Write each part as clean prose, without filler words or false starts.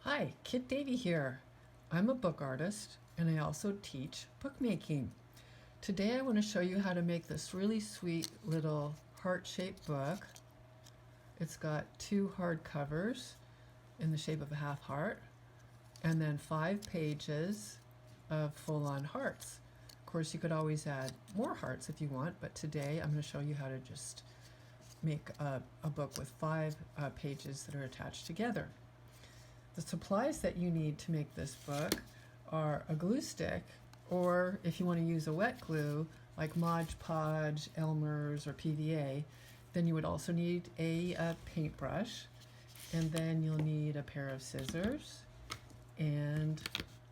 Hi, Kit Davy here. I'm a book artist and I also teach bookmaking. Today I want to show you how to make this really sweet little heart-shaped book. It's got two hard covers in the shape of a half heart and then 5 pages of full-on hearts. Of course, you could always add more hearts if you want, but today I'm going to show you how to just make a book with 5 pages that are attached together. The supplies that you need to make this book are a glue stick, or if you want to use a wet glue like Mod Podge, Elmer's, or PVA, then you would also need a paintbrush, and then you'll need a pair of scissors and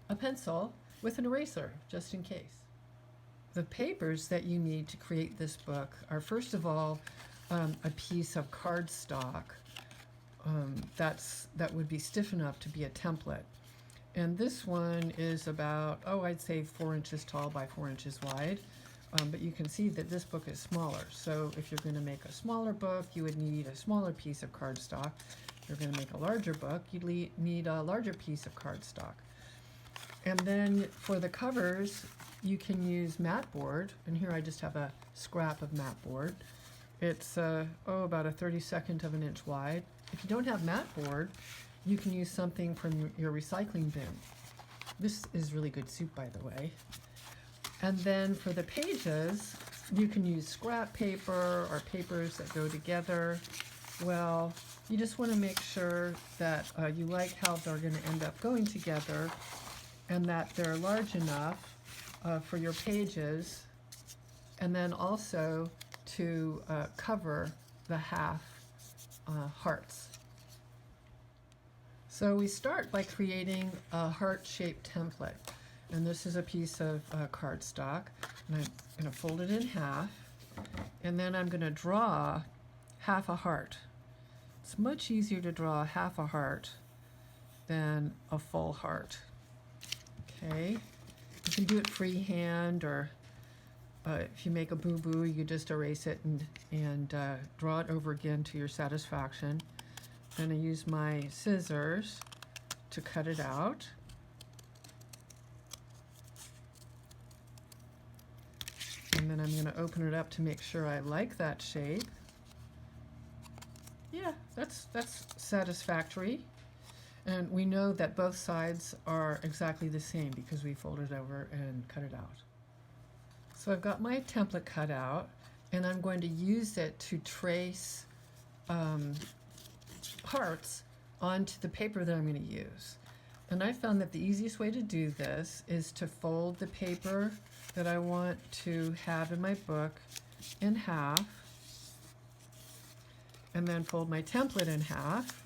a pencil with an eraser, just in case. The papers that you need to create this book are, first of all, a piece of cardstock that would be stiff enough to be a template. And this one is about, I'd say 4 inches tall by 4 inches wide. But you can see that this book is smaller. So if you're going to make a smaller book, you would need a smaller piece of cardstock. If you're going to make a larger book, you'd need a larger piece of cardstock. And then for the covers, you can use mat board. And here I just have a scrap of mat board. It's about a 32nd of an inch wide. If you don't have mat board, you can use something from your recycling bin. This is really good soup, by the way. And then for the pages, you can use scrap paper or papers that go together. Well, you just want to make sure that you like how they're going to end up going together and that they're large enough for your pages, and then also to cover the half hearts. So we start by creating a heart-shaped template. And this is a piece of cardstock. And I'm going to fold it in half. And then I'm going to draw half a heart. It's much easier to draw half a heart than a full heart. Okay? You can do it freehand, or if you make a boo-boo, you just erase it and draw it over again to your satisfaction. I'm going to use my scissors to cut it out. And then I'm going to open it up to make sure I like that shape. Yeah, that's satisfactory. And we know that both sides are exactly the same because we fold it over and cut it out. So I've got my template cut out, and I'm going to use it to trace hearts onto the paper that I'm going to use. And I found that the easiest way to do this is to fold the paper that I want to have in my book in half, and then fold my template in half.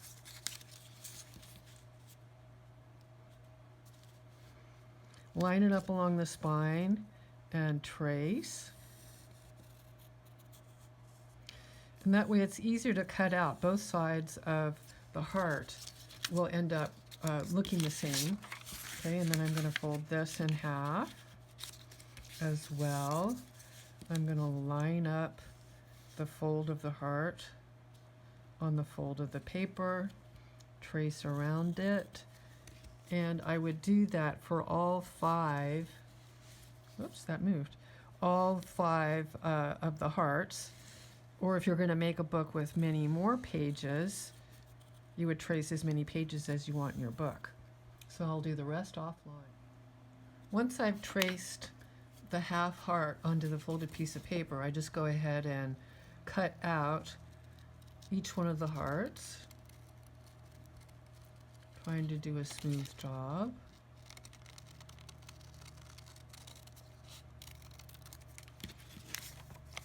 Line it up along the spine and trace. And that way it's easier to cut out. Both sides of the heart will end up looking the same. Okay, and then I'm going to fold this in half as well. I'm going to line up the fold of the heart on the fold of the paper, trace around it, and I would do that for all 5, oops, that moved, all 5 of the hearts. Or if you're going to make a book with many more pages, you would trace as many pages as you want in your book. So I'll do the rest offline. Once I've traced the half heart onto the folded piece of paper, I just go ahead and cut out each one of the hearts, trying to do a smooth job.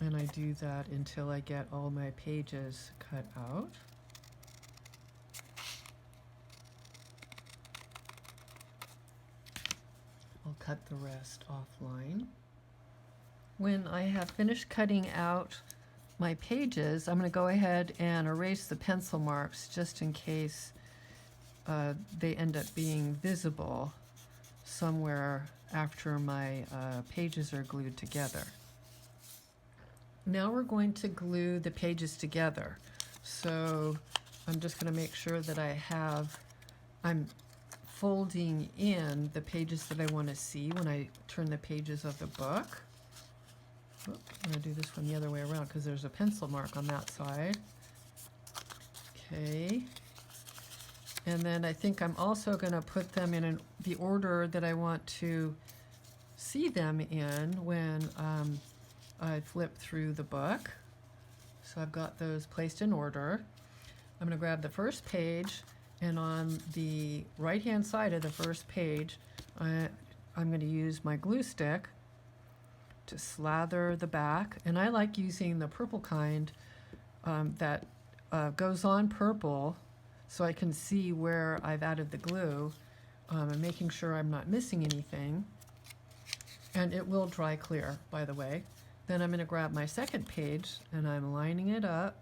And I do that until I get all my pages cut out. I'll cut the rest offline. When I have finished cutting out my pages, I'm going to go ahead and erase the pencil marks just in case they end up being visible somewhere after my pages are glued together. Now we're going to glue the pages together. So I'm just going to make sure that I'm folding in the pages that I want to see when I turn the pages of the book. Oop, I'm going to do this one the other way around because there's a pencil mark on that side. Okay. And then I think I'm also going to put them in the order that I want to see them in when I flip through the book. So I've got those placed in order. I'm going to grab the first page, and on the right hand side of the first page I'm going to use my glue stick to slather the back, and I like using the purple kind that goes on purple so I can see where I've added the glue and making sure I'm not missing anything. And it will dry clear, by the way. Then I'm going to grab my second page and I'm lining it up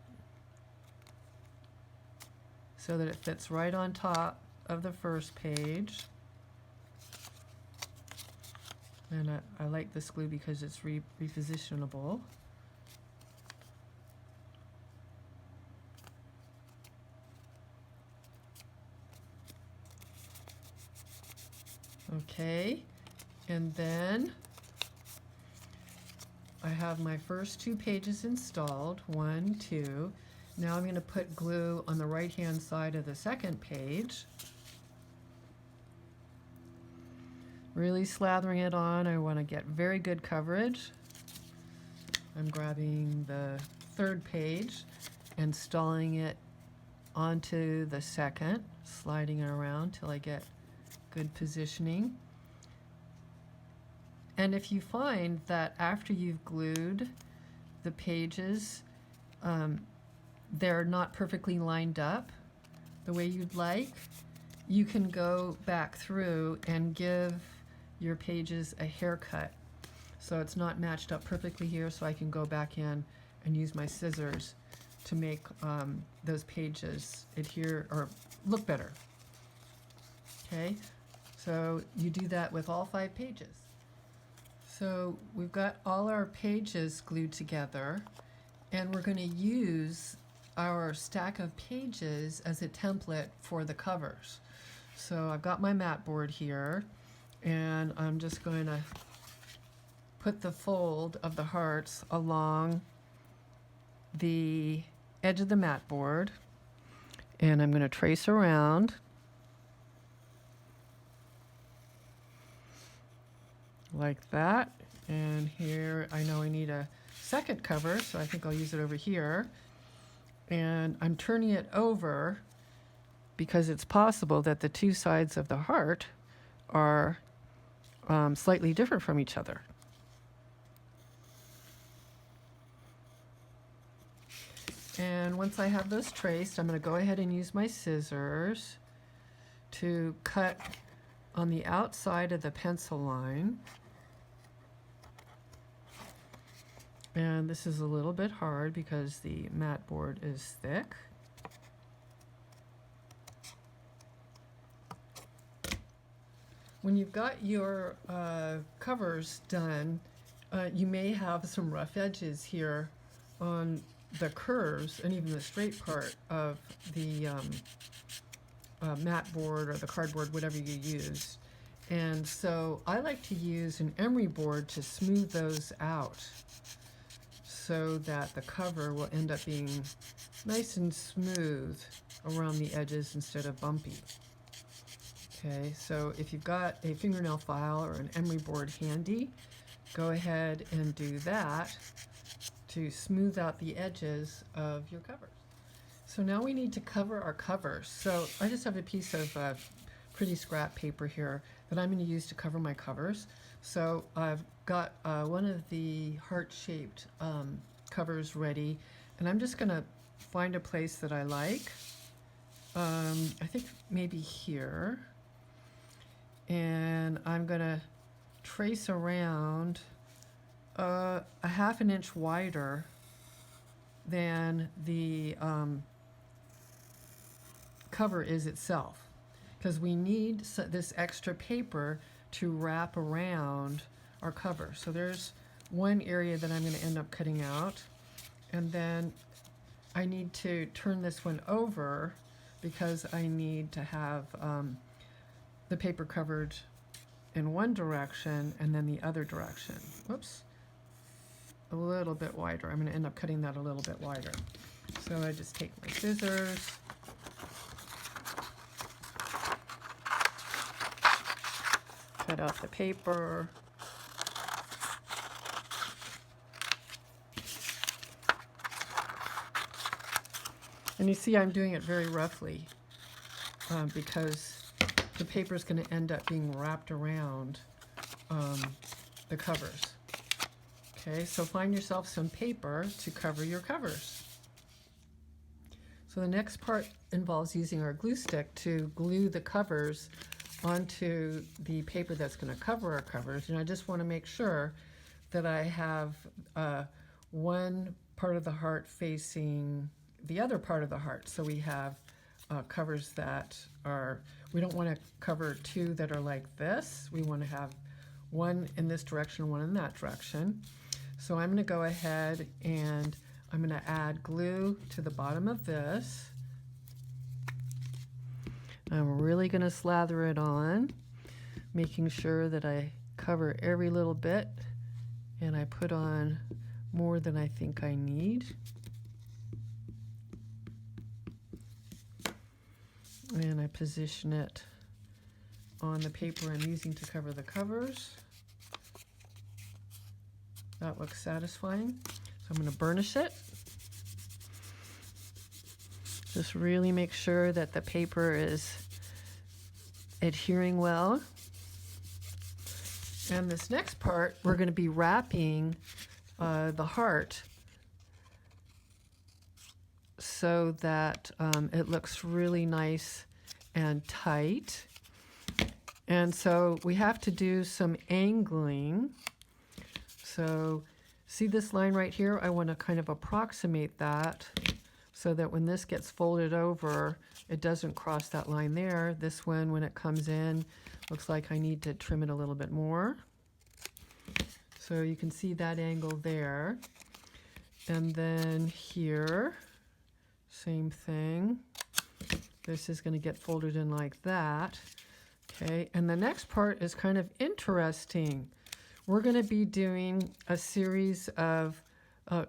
so that it fits right on top of the first page. And I like this glue because it's repositionable. Okay, and then I have my first two pages installed, 1, 2. Now I'm going to put glue on the right hand side of the second page. Really slathering it on. I want to get very good coverage. I'm grabbing the third page and installing it onto the second, sliding it around till I get good positioning. And if you find that after you've glued the pages, they're not perfectly lined up the way you'd like, you can go back through and give your pages a haircut. So it's not matched up perfectly here, so I can go back in and use my scissors to make those pages adhere or look better. Okay, so you do that with all 5 pages. So we've got all our pages glued together, and we're going to use our stack of pages as a template for the covers. So I've got my mat board here, and I'm just going to put the fold of the hearts along the edge of the mat board, and I'm going to trace around like that. And here I know I need a second cover, so I think I'll use it over here. And I'm turning it over because it's possible that the two sides of the heart are slightly different from each other. And once I have those traced, I'm going to go ahead and use my scissors to cut on the outside of the pencil line. And this is a little bit hard because the mat board is thick. When you've got your covers done, you may have some rough edges here on the curves and even the straight part of the mat board or the cardboard, whatever you use. And so I like to use an emery board to smooth those out so that the cover will end up being nice and smooth around the edges instead of bumpy. Okay, so if you've got a fingernail file or an emery board handy, go ahead and do that to smooth out the edges of your covers. So now we need to cover our covers. So I just have a piece of pretty scrap paper here that I'm going to use to cover my covers. So I've got one of the heart-shaped covers ready, and I'm just going to find a place that I like. I think maybe here. And I'm going to trace around a ½ inch wider than the cover is itself, because we need this extra paper to wrap around our cover. So there's one area that I'm going to end up cutting out, and then I need to turn this one over because I need to have the paper covered in one direction and then the other direction. Whoops. A little bit wider. I'm going to end up cutting that a little bit wider. So I just take my scissors, cut out the paper, and you see I'm doing it very roughly because the paper is going to end up being wrapped around the covers. Okay, so find yourself some paper to cover your covers. So the next part involves using our glue stick to glue the covers onto the paper that's going to cover our covers. And I just want to make sure that I have one part of the heart facing the other part of the heart. So we have covers that are, we don't want to cover two that are like this. We want to have one in this direction, one in that direction. So I'm going to go ahead and I'm going to add glue to the bottom of this. I'm really going to slather it on, making sure that I cover every little bit and I put on more than I think I need. And I position it on the paper I'm using to cover the covers. That looks satisfying. So I'm going to burnish it. Just really make sure that the paper is adhering well. And this next part, we're going to be wrapping the heart so that it looks really nice and tight. And so we have to do some angling. So see this line right here? I want to kind of approximate that so that when this gets folded over, it doesn't cross that line there. This one, when it comes in, looks like I need to trim it a little bit more. So you can see that angle there. And then here, same thing. This is going to get folded in like that. Okay, and the next part is kind of interesting. We're going to be doing a series of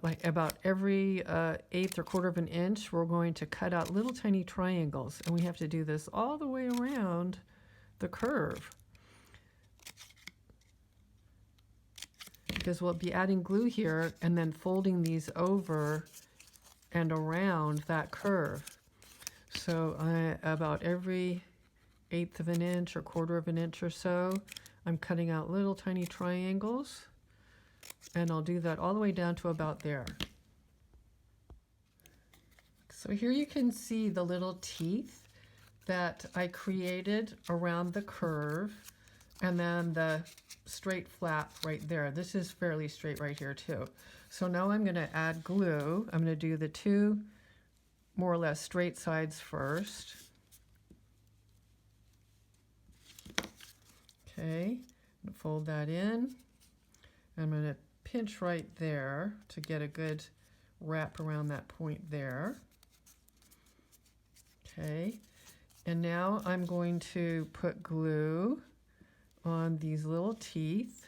like about every eighth or quarter of an inch, we're going to cut out little tiny triangles, and we have to do this all the way around the curve because we'll be adding glue here and then folding these over and around that curve. So about every eighth of an inch or quarter of an inch or so, I'm cutting out little tiny triangles, and I'll do that all the way down to about there. So here you can see the little teeth that I created around the curve, and then the straight flap right there. This is fairly straight right here too. So now I'm going to add glue. I'm going to do the two more or less straight sides first. Okay, fold that in. I'm going to pinch right there to get a good wrap around that point there. Okay, and now I'm going to put glue on these little teeth.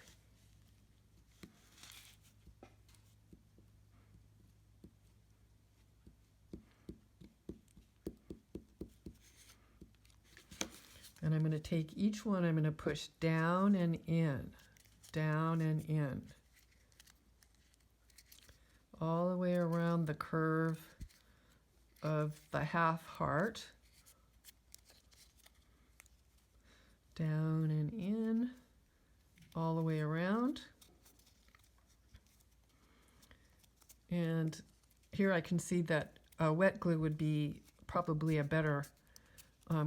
And I'm going to take each one, I'm going to push down and in, down and in, all the way around the curve of the half heart, down and in, all the way around. And here I can see that wet glue would be probably a better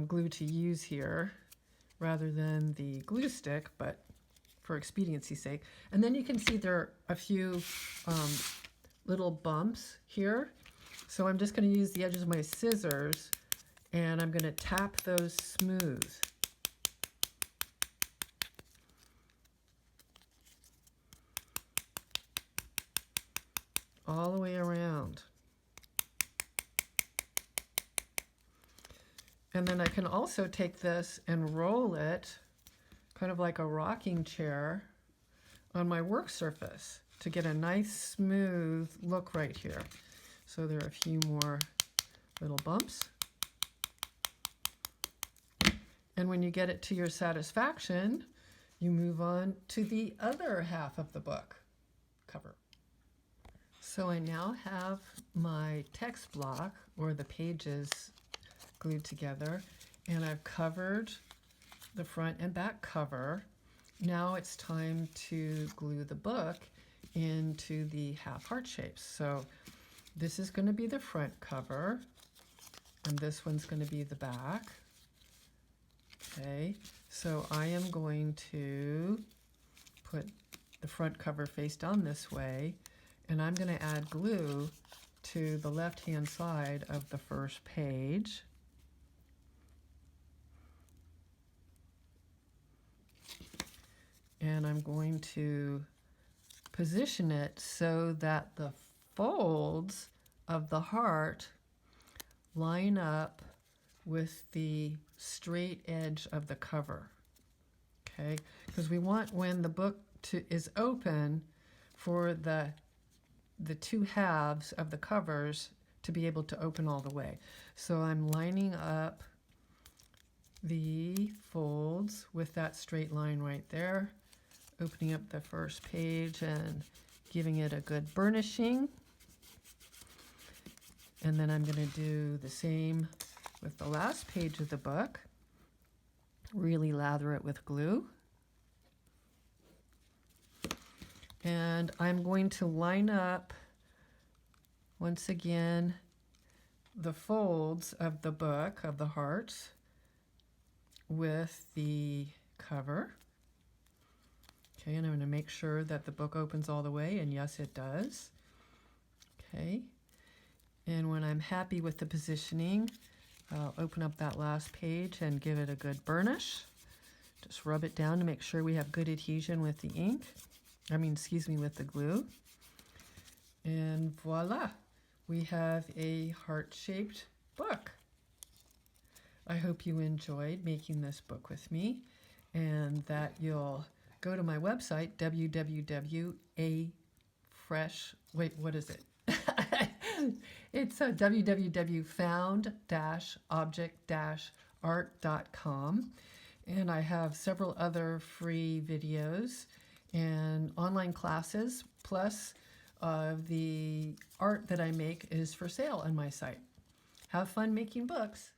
glue to use here rather than the glue stick, but for expediency's sake. And then you can see there are a few little bumps here. So I'm just going to use the edges of my scissors and I'm going to tap those smooth. All the way around. And then I can also take this and roll it kind of like a rocking chair on my work surface to get a nice smooth look right here. So there are a few more little bumps. And when you get it to your satisfaction, you move on to the other half of the book cover. So I now have my text block, or the pages, glued together, and I've covered the front and back cover. Now it's time to glue the book into the half heart shapes. So this is going to be the front cover, and this one's going to be the back. Okay, so I am going to put the front cover face down this way, and I'm going to add glue to the left-hand side of the first page. And I'm going to position it so that the folds of the heart line up with the straight edge of the cover. Okay, because we want, when the book is open, for the two halves of the covers to be able to open all the way. So I'm lining up the folds with that straight line right there, opening up the first page and giving it a good burnishing. And then I'm going to do the same with the last page of the book. Really lather it with glue. And I'm going to line up, once again, the folds of the book, of the hearts, with the cover. Okay, and I'm going to make sure that the book opens all the way, and yes, it does. Okay, and when I'm happy with the positioning, I'll open up that last page and give it a good burnish. Just rub it down to make sure we have good adhesion with the ink. With the glue. And voila, we have a heart-shaped book. I hope you enjoyed making this book with me, and that you'll go to my website, It's www.found-object-art.com, and I have several other free videos and online classes, plus the art that I make is for sale on my site. Have fun making books.